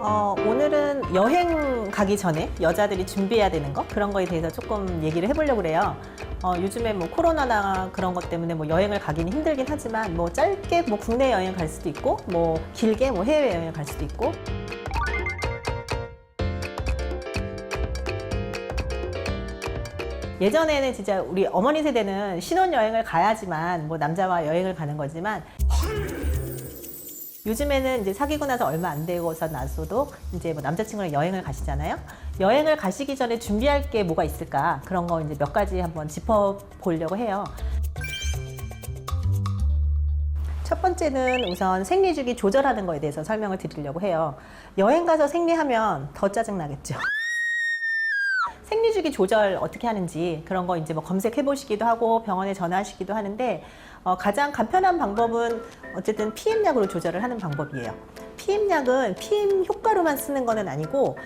오늘은 여행 가기 전에 여자들이 준비해야 되는 거 그런 거에 대해서 조금 얘기를 해보려고 그래요. 요즘에 뭐 코로나나 그런 것 때문에 뭐 여행을 가기는 힘들긴 하지만 뭐 짧게 뭐 국내 여행 갈 수도 있고 뭐 길게 뭐 해외 여행 갈 수도 있고. 예전에는 진짜 우리 어머니 세대는 신혼여행을 가야지만 뭐 남자와 여행을 가는 거지만 요즘에는 이제 사귀고 나서 얼마 안 되고서 나서도 이제 뭐 남자친구랑 여행을 가시잖아요. 여행을 가시기 전에 준비할 게 뭐가 있을까? 그런 거 이제 몇 가지 한번 짚어보려고 해요. 첫 번째는 우선 생리주기 조절하는 거에 대해서 설명을 드리려고 해요. 여행 가서 생리하면 더 짜증나겠죠. 생리주기 조절 어떻게 하는지 그런 거 이제 뭐 검색해 보시기도 하고 병원에 전화하시기도 하는데 가장 간편한 방법은 어쨌든 피임약으로 조절을 하는 방법이에요. 피임약은 피임 효과로만 쓰는 거는 아니고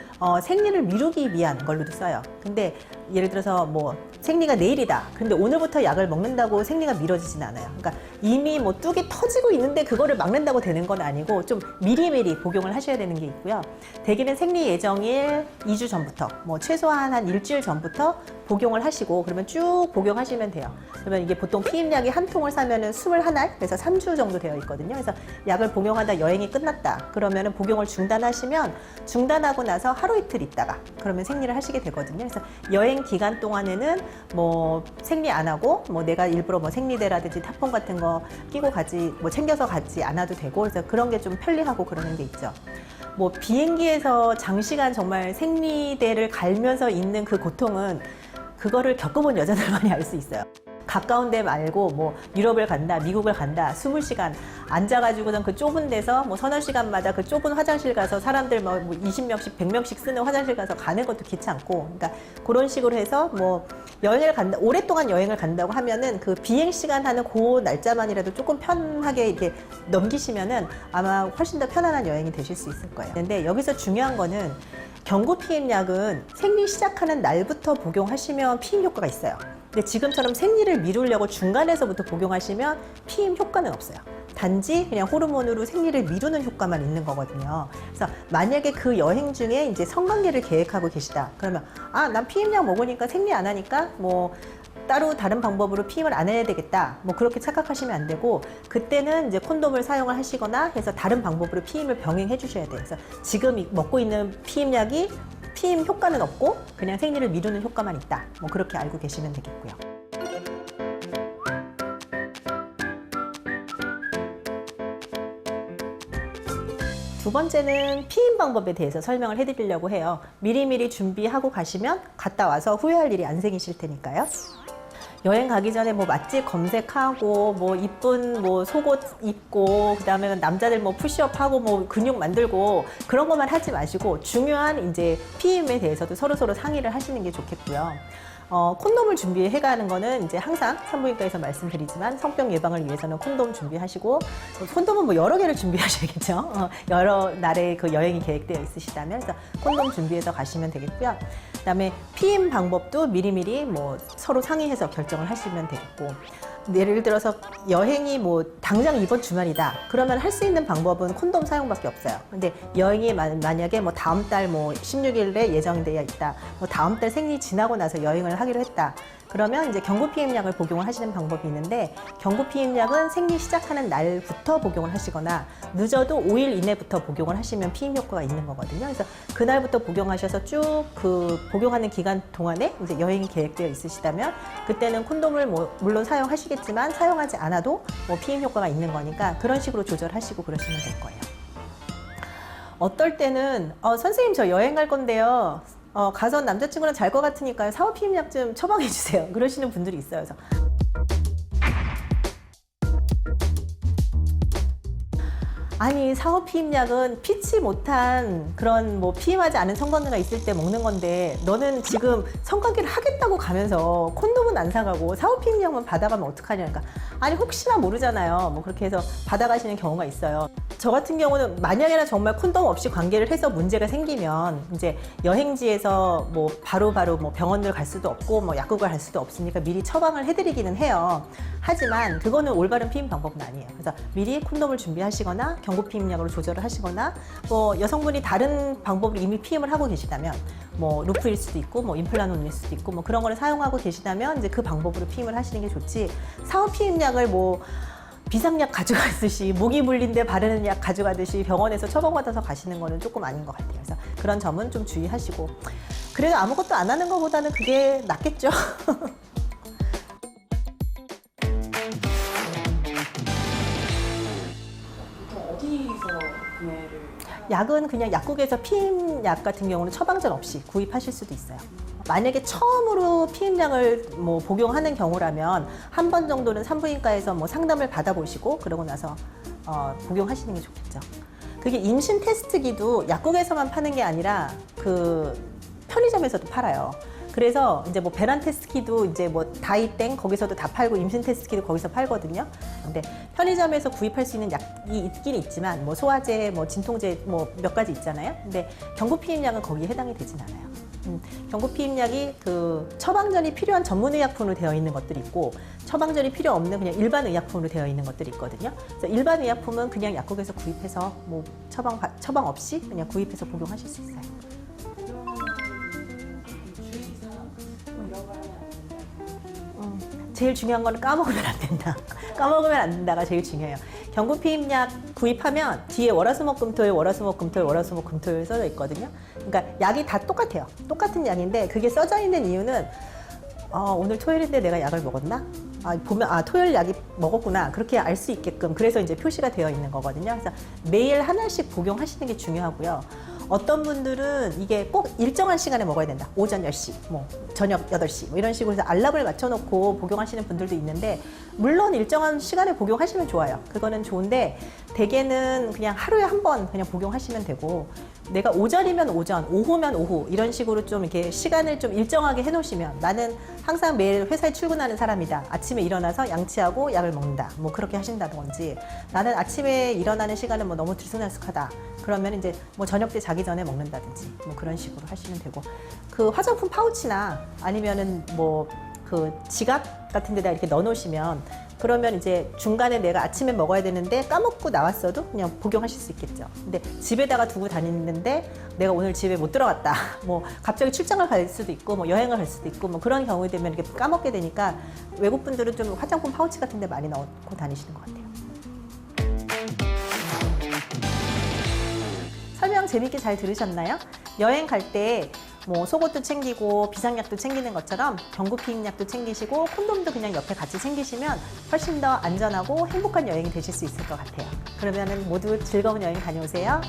생리를 미루기 위한 걸로도 써요. 근데 예를 들어서 뭐 생리가 내일이다. 근데 오늘부터 약을 먹는다고 생리가 미뤄지진 않아요. 그러니까 이미 뭐 뚝이 터지고 있는데 그거를 막는다고 되는 건 아니고 좀 미리미리 복용을 하셔야 되는 게 있고요. 대개는 생리 예정일 2주 전부터 뭐 최소한 한 일주일 전부터 복용을 하시고 그러면 쭉 복용하시면 돼요. 그러면 이게 보통 피임약이 한 통을 사면은 21알 그래서 3주 정도 되어 있거든요. 그래서 약을 복용하다 여행이 끝났다. 그러면은 복용을 중단하시면 중단하고 나서 하루 이틀 있다가 그러면 생리를 하시게 되거든요. 그래서 여행 기간 동안에는 뭐 생리 안 하고 뭐 내가 일부러 뭐 생리대라든지 타폰 같은 거 끼고 가지 뭐 챙겨서 가지 않아도 되고 그래서 그런 게 좀 편리하고 그러는 게 있죠. 뭐 비행기에서 장시간 정말 생리대를 갈면서 있는 그 고통은 그거를 겪어본 여자들만이 알 수 있어요. 가까운 데 말고 뭐 유럽을 간다, 미국을 간다, 20시간 앉아가지고선 그 좁은 데서 뭐 서너 시간마다 그 좁은 화장실 가서 사람들 뭐 20명씩, 100명씩 쓰는 화장실 가서 가는 것도 귀찮고, 그러니까 그런 식으로 해서 뭐 여행을 간다, 오랫동안 여행을 간다고 하면은 그 비행 시간 하는 그 날짜만이라도 조금 편하게 이렇게 넘기시면은 아마 훨씬 더 편안한 여행이 되실 수 있을 거예요. 근데 여기서 중요한 거는 경구 피임약은 생리 시작하는 날부터 복용하시면 피임 효과가 있어요. 근데 지금처럼 생리를 미루려고 중간에서부터 복용하시면 피임 효과는 없어요. 단지 그냥 호르몬으로 생리를 미루는 효과만 있는 거거든요. 그래서 만약에 그 여행 중에 이제 성관계를 계획하고 계시다. 그러면 난 피임약 먹으니까 생리 안 하니까 뭐 따로 다른 방법으로 피임을 안 해야 되겠다. 뭐 그렇게 착각하시면 안 되고 그때는 이제 콘돔을 사용을 하시거나 해서 다른 방법으로 피임을 병행해 주셔야 돼요. 그래서 지금 먹고 있는 피임약이 피임 효과는 없고 그냥 생리를 미루는 효과만 있다. 뭐 그렇게 알고 계시면 되겠고요. 두 번째는 피임 방법에 대해서 설명을 해드리려고 해요. 미리미리 준비하고 가시면 갔다 와서 후회할 일이 안 생기실 테니까요. 여행 가기 전에 뭐 맛집 검색하고 뭐 이쁜 뭐 속옷 입고 그다음에 남자들 뭐 푸시업 하고 뭐 근육 만들고 그런 것만 하지 마시고 중요한 이제 피임에 대해서도 서로 상의를 하시는 게 좋겠고요. 콘돔을 준비해 가는 거는 이제 항상 산부인과에서 말씀드리지만 성병 예방을 위해서는 콘돔 준비하시고 콘돔은 뭐 여러 개를 준비하셔야겠죠. 여러 날의 그 여행이 계획되어 있으시다면 그래서 콘돔 준비해서 가시면 되겠고요. 그다음에 피임 방법도 미리미리 뭐 서로 상의해서 결정을 하시면 되겠고 예를 들어서 여행이 뭐 당장 이번 주말이다 그러면 할 수 있는 방법은 콘돔 사용밖에 없어요. 근데 여행이 만약에 뭐 다음 달 뭐 16일에 예정되어 있다 뭐 다음 달 생리 지나고 나서 여행을 하기로 했다 그러면 이제 경구 피임약을 복용을 하시는 방법이 있는데 경구 피임약은 생리 시작하는 날부터 복용을 하시거나 늦어도 5일 이내부터 복용을 하시면 피임 효과가 있는 거거든요. 그래서 그날부터 복용하셔서 쭉 그 복용하는 기간 동안에 이제 여행이 계획되어 있으시다면 그때는 콘돔을 뭐 물론 사용하시겠지만 사용하지 않아도 뭐 피임 효과가 있는 거니까 그런 식으로 조절하시고 그러시면 될 거예요. 어떨 때는 선생님 저 여행 갈 건데요. 가서 남자친구랑 잘 것 같으니까 사후 피임약 좀 처방해 주세요. 그러시는 분들이 있어요. 그래서 아니 사후 피임약은 피치 못한 그런 뭐 피임하지 않은 성관계가 있을 때 먹는 건데 너는 지금 성관계를 하겠다고 가면서 콘돔은 안 사가고 사후 피임약만 받아가면 어떡하냐. 그러니까 아니 혹시나 모르잖아요. 뭐 그렇게 해서 받아가시는 경우가 있어요. 저 같은 경우는 만약에나 정말 콘돔 없이 관계를 해서 문제가 생기면 이제 여행지에서 뭐 바로바로 뭐 병원을 갈 수도 없고 뭐 약국을 갈 수도 없으니까 미리 처방을 해드리기는 해요. 하지만 그거는 올바른 피임 방법은 아니에요. 그래서 미리 콘돔을 준비하시거나 경구 피임약으로 조절을 하시거나 뭐 여성분이 다른 방법으로 이미 피임을 하고 계시다면 뭐 루프일 수도 있고 뭐 임플란론일 수도 있고 뭐 그런 거를 사용하고 계시다면 이제 그 방법으로 피임을 하시는 게 좋지. 사후 피임약을 뭐 비상약 가져가듯이 모기 물린데 바르는 약 가져가듯이 병원에서 처방받아서 가시는 거는 조금 아닌 것 같아요. 그래서 그런 점은 좀 주의하시고 그래도 아무것도 안 하는 것보다는 그게 낫겠죠. 어디서 구매를? 약은 그냥 약국에서 피임약 같은 경우는 처방전 없이 구입하실 수도 있어요. 만약에 처음으로 피임약을 뭐 복용하는 경우라면 한 번 정도는 산부인과에서 뭐 상담을 받아보시고 그러고 나서 복용하시는 게 좋겠죠. 그게 임신 테스트기도 약국에서만 파는 게 아니라 그 편의점에서도 팔아요. 그래서 이제 뭐 배란 테스트기도 이제 뭐 다이땡 거기서도 다 팔고 임신 테스트기도 거기서 팔거든요. 근데 편의점에서 구입할 수 있는 약이 있긴 있지만 뭐 소화제, 뭐 진통제 뭐 몇 가지 있잖아요. 근데 경구 피임약은 거기에 해당이 되진 않아요. 경구 피임약이 그 처방전이 필요한 전문 의약품으로 되어 있는 것들이 있고 처방전이 필요 없는 그냥 일반 의약품으로 되어 있는 것들이 있거든요. 그래서 일반 의약품은 그냥 약국에서 구입해서 뭐 처방 없이 그냥 구입해서 복용하실 수 있어요. 제일 중요한 거는 까먹으면 안 된다. 까먹으면 안 된다가 제일 중요해요. 경구 피임약 구입하면 뒤에 월화수목금토일, 월화수목금토일, 월화수목금토일 써져 있거든요. 그러니까 약이 다 똑같아요. 똑같은 약인데 그게 써져 있는 이유는 오늘 토요일인데 내가 약을 먹었나? 보면 토요일 약이 먹었구나. 그렇게 알 수 있게끔 그래서 이제 표시가 되어 있는 거거든요. 그래서 매일 하나씩 복용하시는 게 중요하고요. 어떤 분들은 이게 꼭 일정한 시간에 먹어야 된다. 오전 10시, 뭐 저녁 8시 뭐 이런 식으로 해서 알람을 맞춰놓고 복용하시는 분들도 있는데 물론 일정한 시간에 복용하시면 좋아요. 그거는 좋은데 대개는 그냥 하루에 한 번 그냥 복용하시면 되고 내가 오전이면 오전, 오후면 오후 이런 식으로 좀 이렇게 시간을 좀 일정하게 해놓으시면 나는 항상 매일 회사에 출근하는 사람이다. 아침에 일어나서 양치하고 약을 먹는다. 뭐 그렇게 하신다든지 나는 아침에 일어나는 시간은 뭐 너무 들쑥날쑥하다. 그러면 이제 뭐 저녁 때 자기 전에 먹는다든지 뭐 그런 식으로 하시면 되고 그 화장품 파우치나 아니면은 뭐 그 지갑 같은 데다 이렇게 넣어 놓으시면 그러면 이제 중간에 내가 아침에 먹어야 되는데 까먹고 나왔어도 그냥 복용하실 수 있겠죠. 근데 집에다가 두고 다니는데 내가 오늘 집에 못 들어갔다. 뭐 갑자기 출장을 갈 수도 있고 뭐 여행을 갈 수도 있고 뭐 그런 경우에 되면 이렇게 까먹게 되니까 외국 분들은 좀 화장품 파우치 같은 데 많이 넣고 다니시는 것 같아요. 설명 재밌게 잘 들으셨나요? 여행 갈 때 뭐 속옷도 챙기고 비상약도 챙기는 것처럼 경구 피임약도 챙기시고 콘돔도 그냥 옆에 같이 챙기시면 훨씬 더 안전하고 행복한 여행이 되실 수 있을 것 같아요. 그러면은 모두 즐거운 여행 다녀오세요.